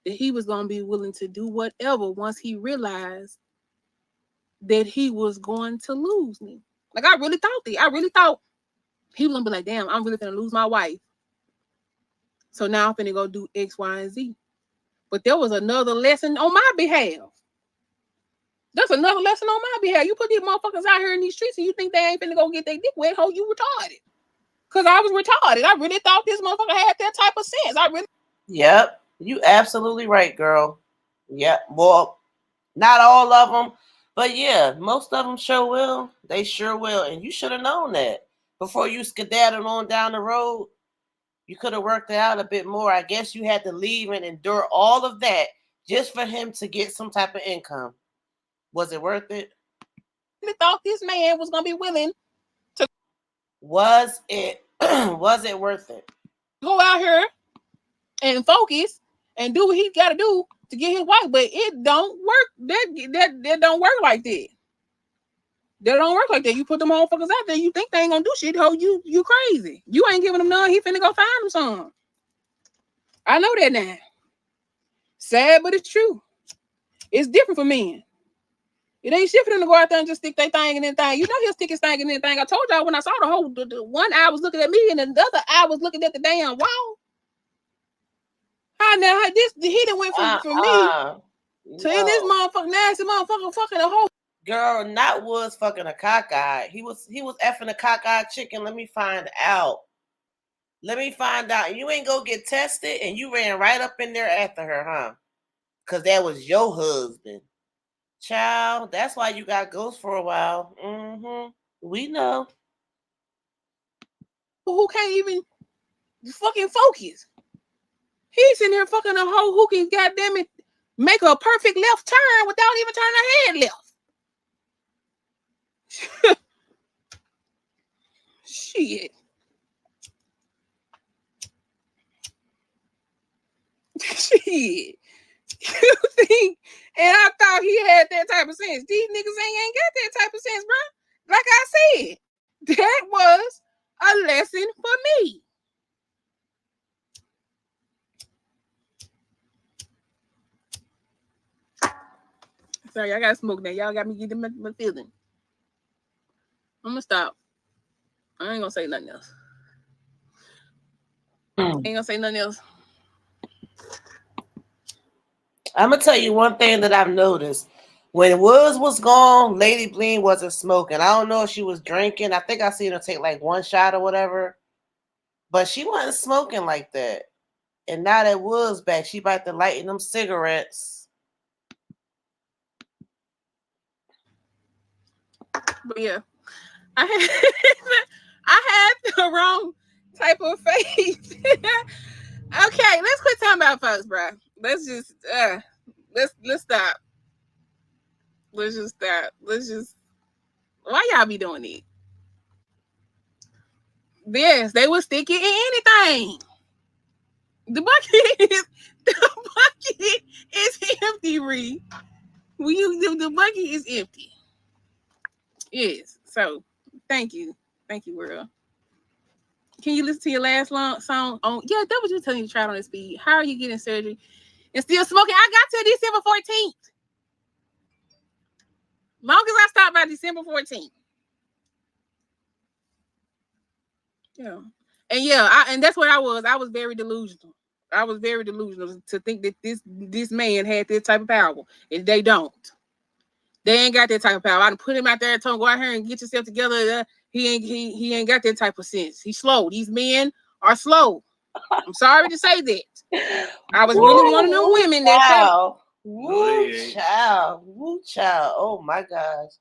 that he was going to be willing to do whatever once he realized that he was going to lose me. Like, I really thought that. I really thought he was going to be like, damn, I'm really going to lose my wife. So now I'm finna go do X, Y, and Z. But there was another lesson on my behalf. There's another lesson on my behalf. You put these motherfuckers out here in these streets and you think they ain't finna go get their dick wet, ho, you retarded. Because I was retarded. I really thought this motherfucker had that type of sense. Yep. You absolutely right, girl. Yep. Well, not all of them, but yeah, most of them sure will. They sure will. And you should have known that before you skedaddled on down the road. You could have worked it out a bit more. I guess you had to leave and endure all of that just for him to get some type of income. Was it worth it? I thought this man was going to be willing to. Was it worth it? Go out here and focus and do what he got to do to get his wife, but it don't work. That don't work like that. That don't work like that. You put them motherfuckers out there, you think they ain't gonna do shit, ho, you crazy. You ain't giving them none, he finna go find them some. I know that now. Sad, but it's true. It's different for men. It ain't shit for them to go out there and just stick their thing in anything. You know he'll stick his thing in anything. I told y'all when I saw the one eye was looking at me and the other eye was looking at the damn wall. How now? He done went from me to in this motherfucking nasty motherfucker fucking a whole. Girl, not was fucking a cockeyed. He was effing a cockeyed chicken. Let me find out. You ain't go get tested and you ran right up in there after her, huh? Because that was your husband. Child, that's why you got ghosts for a while. Mm-hmm. We know. Who can't even fucking focus. He's in here fucking a hoe who can goddamn it make a perfect left turn without even turning her head left. Shit. Shit. You think? And I thought he had that type of sense. These niggas ain't got that type of sense, bro. Like I said, that was a lesson for me. Sorry, I got smoke now. Y'all got me getting my feeling. I'm gonna stop. I ain't gonna say nothing else. Ain't gonna say nothing else. I'm gonna tell you one thing that I've noticed. When Woods was gone, Lady Bling wasn't smoking. I don't know if she was drinking. I think I seen her take like one shot or whatever. But she wasn't smoking like that. And now that Woods back, she about to lighten them cigarettes. But yeah, I had the wrong type of faith. Okay, let's quit talking about folks, bro. Let's just let's stop. Let's just stop. Why y'all be doing it? Yes, they will stick it in anything. The bucket is empty, Ree. The bucket is empty. Yes. So thank you, world. Can you listen to your last song on? Yeah, that was you telling you to try it on the speed. How are you getting surgery and still smoking? I got till December 14th. Long as I stop by December 14th. Yeah. And yeah, and that's what I was. I was very delusional. I was very delusional to think that this man had this type of power. And they don't. They ain't got that type of power. I done put him out there and told him, go out here and get yourself together. He ain't got that type of sense. He's slow. These men are slow. I'm sorry to say that. I was really one of them women that felt. Woo child. Woo child. Oh my gosh.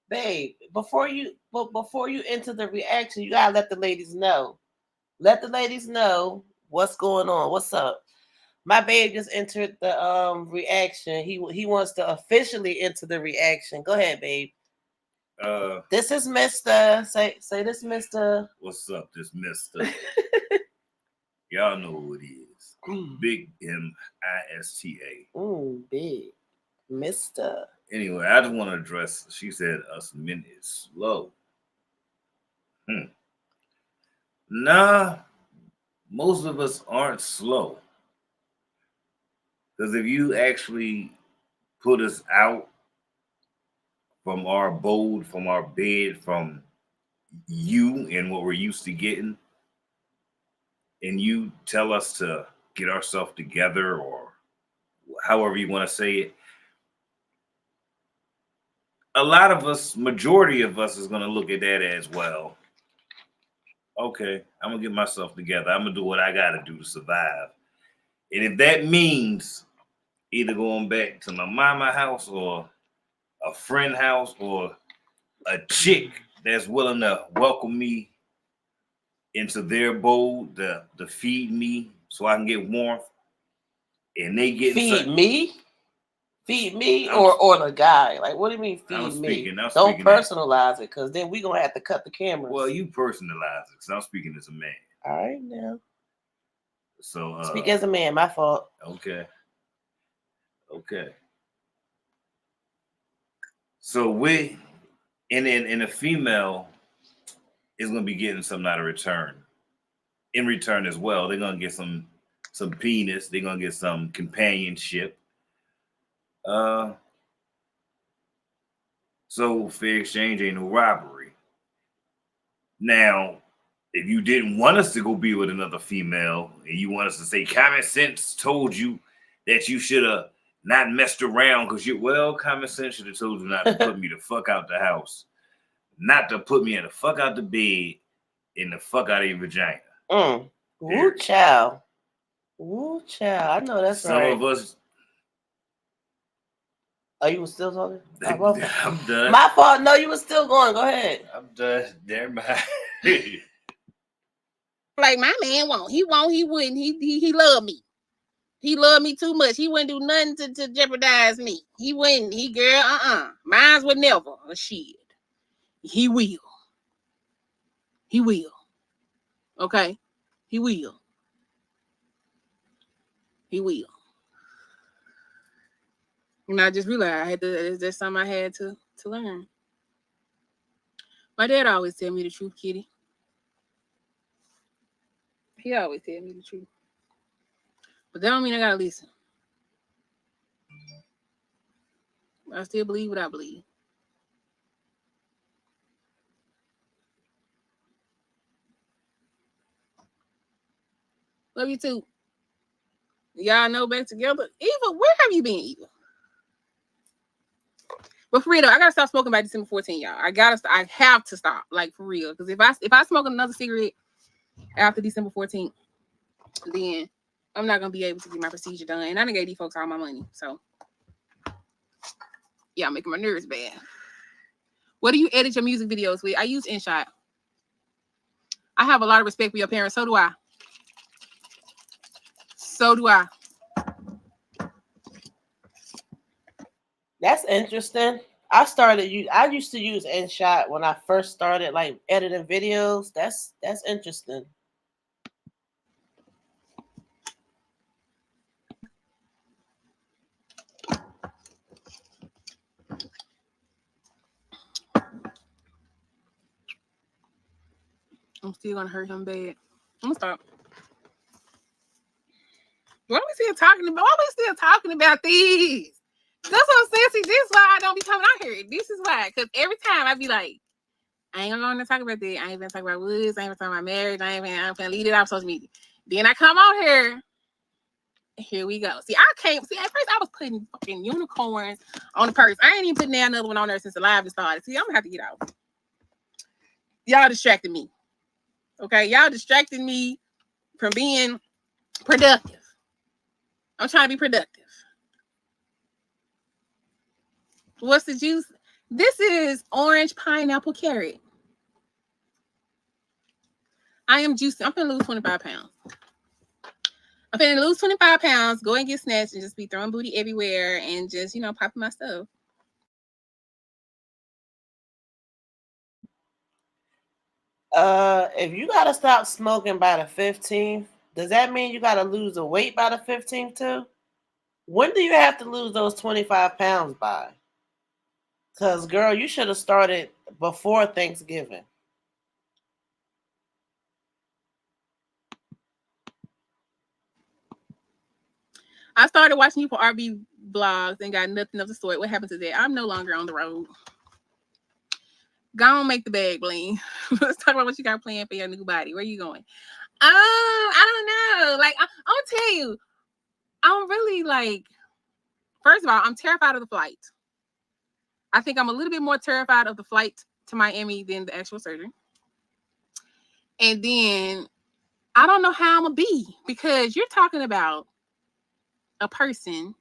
Babe, before you enter the reaction, you gotta let the ladies know. Let the ladies know what's going on. What's up? My babe just entered the reaction. He wants to officially enter the reaction. Go ahead, babe. This is Mister. Say this, Mister. What's up, this Mister? Y'all know who it is. Big MISTA. Big Mister. Anyway, I just want to address. She said us men is slow. Nah, most of us aren't slow. Because if you actually put us out from our abode, from our bed, from you and what we're used to getting, and you tell us to get ourselves together, or however you want to say it, a lot of us, majority of us, is going to look at that as, well, okay, I'm going to get myself together. I'm going to do what I got to do to survive. And if that means either going back to my mama house or a friend house or a chick that's willing to welcome me into their bowl to feed me so I can get warmth, and they get feed me? Feed me or the guy? Like, what do you mean feed me? Don't personalize it, because then we're going to have to cut the cameras. Well, you personalize it, because I'm speaking as a man. All right, now. So speak as a man, my fault. Okay. So we, and a female is going to be getting something out of return. In return as well, they're going to get some penis. They're going to get some companionship. So fair exchange ain't no robbery. Now, if you didn't want us to go be with another female, and you want us to say common sense told you that you should have not messed around, because common sense should have told you not to put me the fuck out the house, not to put me in the fuck out the bed, and the fuck out of your vagina. Woo child. Woo child. I know that's Some right. of us. Oh, you were still talking? I'm done. My fault. No, you were still going. Go ahead. I'm done. Never mind. Like, my man won't. He wouldn't. He loved me. He loved me too much. He wouldn't do nothing to jeopardize me. He wouldn't. Mines would never. Shit. He will. Okay? He will. And I just realized that's something I had to learn. My dad always tell me the truth, Kitty. He always tell me the truth. But that don't mean I gotta listen. I still believe what I believe. Love you too. Y'all know back together. Eva, where have you been, Eva? But for real though, I gotta stop smoking by December 14th, y'all. I have to stop, like, for real. Because if I smoke another cigarette after December 14th, then I'm not gonna be able to get my procedure done. And I done gave these folks all my money. So yeah, I'm making my nerves bad. What do you edit your music videos with? I use InShot. I have a lot of respect for your parents. So do I. That's interesting. I used to use InShot when I first started, like, editing videos. That's interesting. I'm still gonna hurt him bad. I'm gonna stop. Why are we still talking about these? That's what I'm saying. See, this is why I don't be coming out here. This is why. Because every time I be like, I ain't gonna talk about that. I ain't gonna talk about woods. I ain't gonna talk about marriage. I'm gonna leave it off social media. Then I come on here. Here we go. See, I can't. See, at first I was putting fucking unicorns on the purse. I ain't even putting another one on there since the live just started. See, I'm gonna have to get out. Y'all distracted me. Okay, y'all distracted me from being productive. I'm trying to be productive. What's the juice? This is orange, pineapple, carrot. I am juicing. I'm gonna lose 25 pounds. I'm gonna lose 25 pounds, go and get snatched and just be throwing booty everywhere and just, popping my stuff. If you gotta stop smoking by the 15th, does that mean you gotta lose the weight by the 15th too? When do you have to lose those 25 pounds by? Because, girl, you should have started before Thanksgiving. I started watching you for RB vlogs and got nothing of the sort. What happened to that? I'm no longer on the road. Go on, make the bag, Bling. Let's talk about what you got planned for your new body. Where you going? I don't know. Like, I'm gonna tell you, I'm really like, first of all, I'm terrified of the flight. I think I'm a little bit more terrified of the flight to Miami than the actual surgery. And then I don't know how I'm gonna be, because you're talking about a person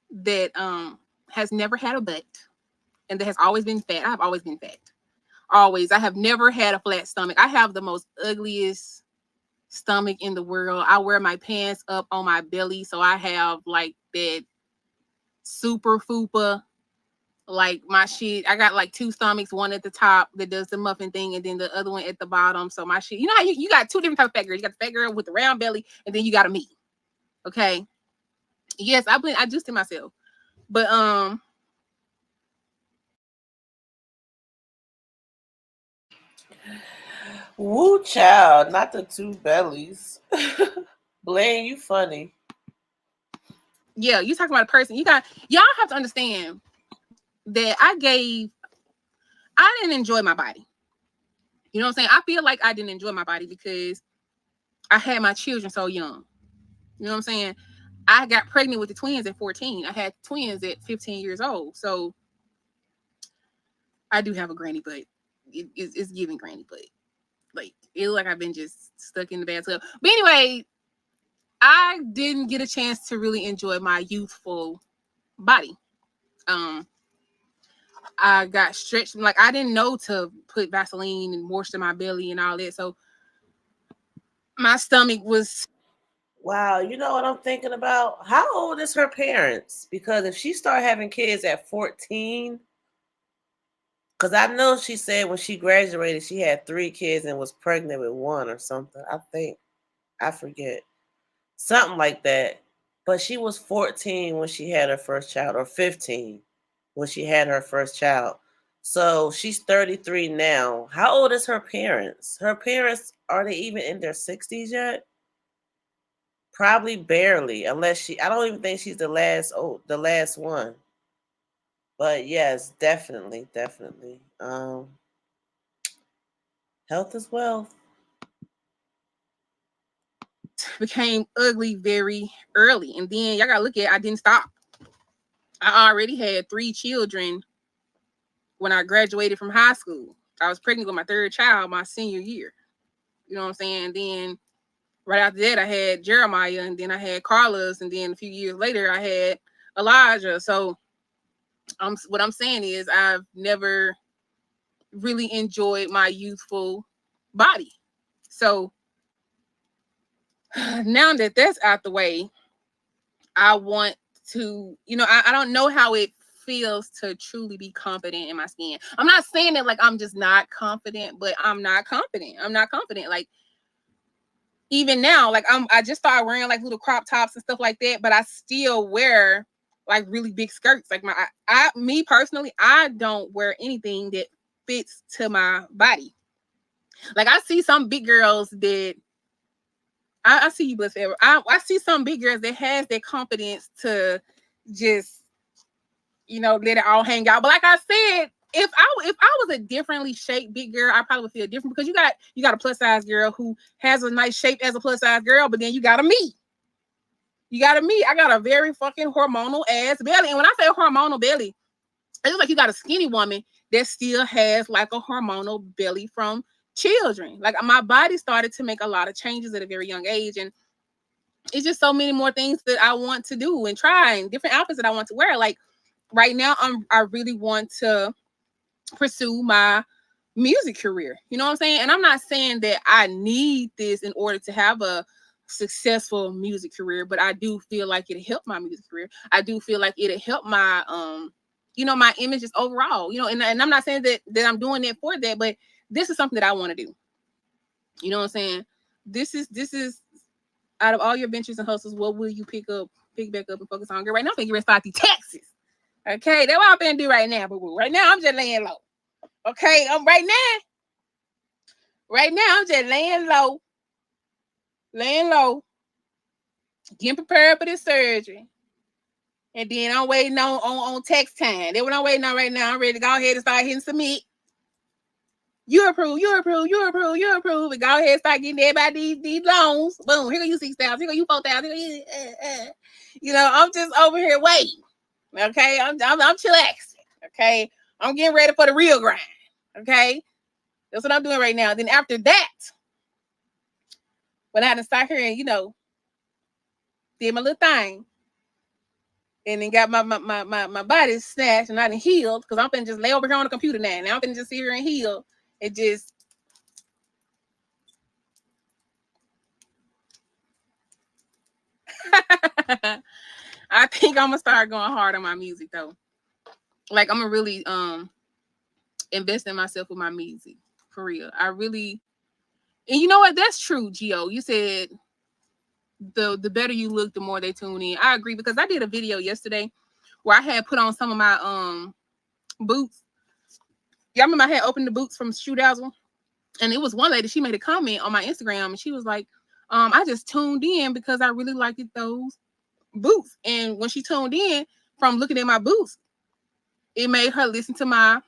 that has never had a butt and that has always been fat. I've always been fat. Always. I have never had a flat stomach. I have the most ugliest stomach in the world. I wear my pants up on my belly, so I have like that super fupa, like my shit. I got like two stomachs, one at the top that does the muffin thing, and then the other one at the bottom. So my shit, you know how you got two different types of fat girls. You got the fat girl with the round belly, and then you got a me. Okay. Yes, I juiced it myself. But Woo, child, not the two bellies. Blaine, you funny. yeah, you talking about a person. Y'all have to understand that I didn't enjoy my body. You know what I'm saying? I feel like I didn't enjoy my body because I had my children so young. You know what I'm saying? I got pregnant with the twins at 14. I had twins at 15 years old. So I do have a granny butt. It's giving granny butt. Like, it look like I've been just stuck in the bathtub. But anyway, I didn't get a chance to really enjoy my youthful body. I got stretched. Like, I didn't know to put Vaseline and moisture in my belly and all that. So my stomach was... Wow, you know what I'm thinking about? How old is her parents? Because if she started having kids at 14, because I know she said when she graduated, she had 3 kids and was pregnant with 1 or something. I think. I forget. Something like that. But she was 14 when she had her first child, or 15 when she had her first child. So she's 33 now. How old is her parents? Her parents, are they even in their 60s yet? Probably barely, unless I don't even think she's the last one. But yes, definitely. Health is wealth. Became ugly very early. And then y'all gotta look at, I didn't stop. I already had 3 children when I graduated from high school. I was pregnant with my 3rd child my senior year. You know what I'm saying? And then right after that, I had Jeremiah, and then I had Carlos, and then a few years later, I had Elijah. So what I'm saying is I've never really enjoyed my youthful body. So now that that's out the way, I want to, I don't know how it feels to truly be confident in my skin. I'm not saying that like I'm just not confident, but I'm not confident. Like, even now, like I just started wearing like little crop tops and stuff like that, but I still wear like really big skirts. Like me personally, I don't wear anything that fits to my body. Like I see some big girls that I see you, Bliss Forever. I see some big girls that has that confidence to just, let it all hang out. But like I said, if I was a differently shaped big girl, I probably would feel different because you got a plus size girl who has a nice shape as a plus size girl, but then you got a me. You got a me. I got a very fucking hormonal ass belly. And when I say hormonal belly, it's just like you got a skinny woman that still has like a hormonal belly from children. Like my body started to make a lot of changes at a very young age. And it's just so many more things that I want to do and try and different outfits that I want to wear. Like right now, I really want to pursue my music career. You know what I'm saying? And I'm not saying that I need this in order to have a successful music career, but I do feel like it'll help my music career. I do feel like it'll help my my images overall. And I'm not saying that I'm doing it for that, but this is something that I want to do. You know what I'm saying? This is out of all your ventures and hustles, what will you pick back up and focus on? Girl, right now I'm thinking start the taxes. Okay, that's what I'm finna do right now. But right now I'm just laying low. Okay, right now I'm just laying low, getting prepared for this surgery. And then I'm waiting on tax time. That's what I'm waiting on right now. I'm ready to go ahead and start hitting submit. You approve. And go ahead and start getting everybody these loans. Boom, here go you 6,000, here go you 4,000. I'm just over here waiting. Okay, I'm chillaxing. Okay, I'm getting ready for the real grind. Okay, that's what I'm doing right now. Then after that, when I had to start here and did my little thing, and then got my body snatched and I done healed because I'm finna just lay over here on the computer now. Now I'm finna just sit here and heal. It just I think I'm gonna start going hard on my music though. Like I'm gonna really invest in myself with my music for real. I really, and you know what? That's true, Gio. You said the better you look, the more they tune in. I agree because I did a video yesterday where I had put on some of my boots. Y'all remember I had opened the boots from Shoe Dazzle, and it was one lady. She made a comment on my Instagram, and she was like, "I just tuned in because I really liked those boots." And when she tuned in from looking at my boots, it made her listen to my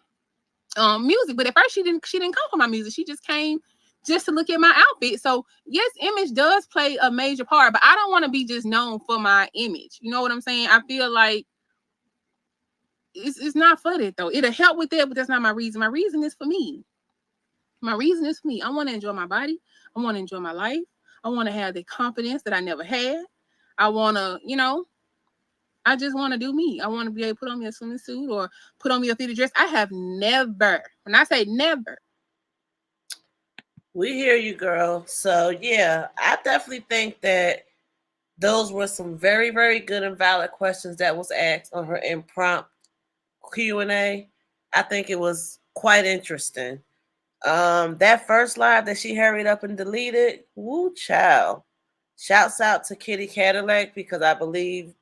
music. But at first, she didn't come for my music. She just came just to look at my outfit. So yes, image does play a major part, but I don't want to be just known for my image. You know what I'm saying? I feel like it's not for that though. It'll help with that, but that's not my reason. My reason is for me. I want to enjoy my body. I want to enjoy my life. I want to have the confidence that I never had. I want to, I just want to do me. I want to be able to put on me a swimming suit or put on me a fitted dress. I have never, when I say never. We hear you, girl. So yeah, I definitely think that those were some very, very good and valid questions that was asked on her impromptu Q&A. I think it was quite interesting. That first live that she hurried up and deleted, woo child. Shouts out to Kitty Cadillac because I believe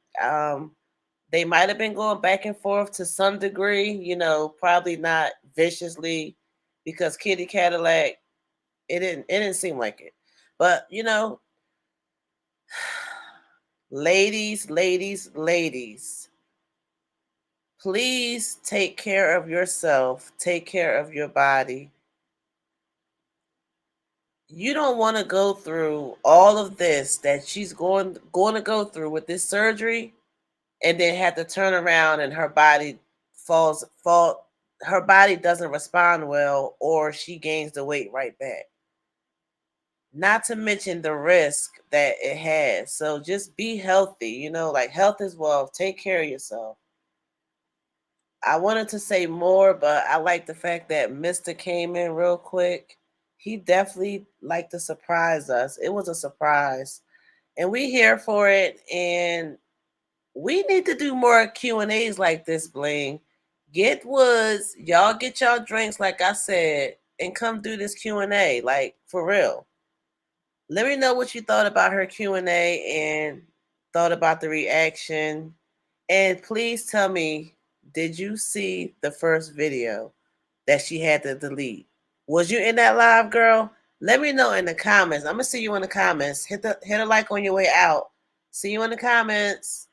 they might have been going back and forth to some degree, probably not viciously because Kitty Cadillac, it didn't seem like it. But, ladies, please take care of yourself. Take care of your body. You don't want to go through all of this that she's going to go through with this surgery and then have to turn around and her body her body doesn't respond well or she gains the weight right back. Not to mention the risk that it has. So just be healthy, like health is wealth. Take care of yourself. I wanted to say more, but I like the fact that Mr. came in real quick. He definitely liked to surprise us. It was a surprise. And we here for it. And we need to do more Q&As like this, Bling. Get Woods. Y'all get y'all drinks, like I said, and come do this Q&A. Like, for real. Let me know what you thought about her Q&A and thought about the reaction. And please tell me, did you see the first video that she had to delete? Was you in that live, girl? Let me know in the comments. I'm gonna see you in the comments. Hit a like on your way out. See you in the comments.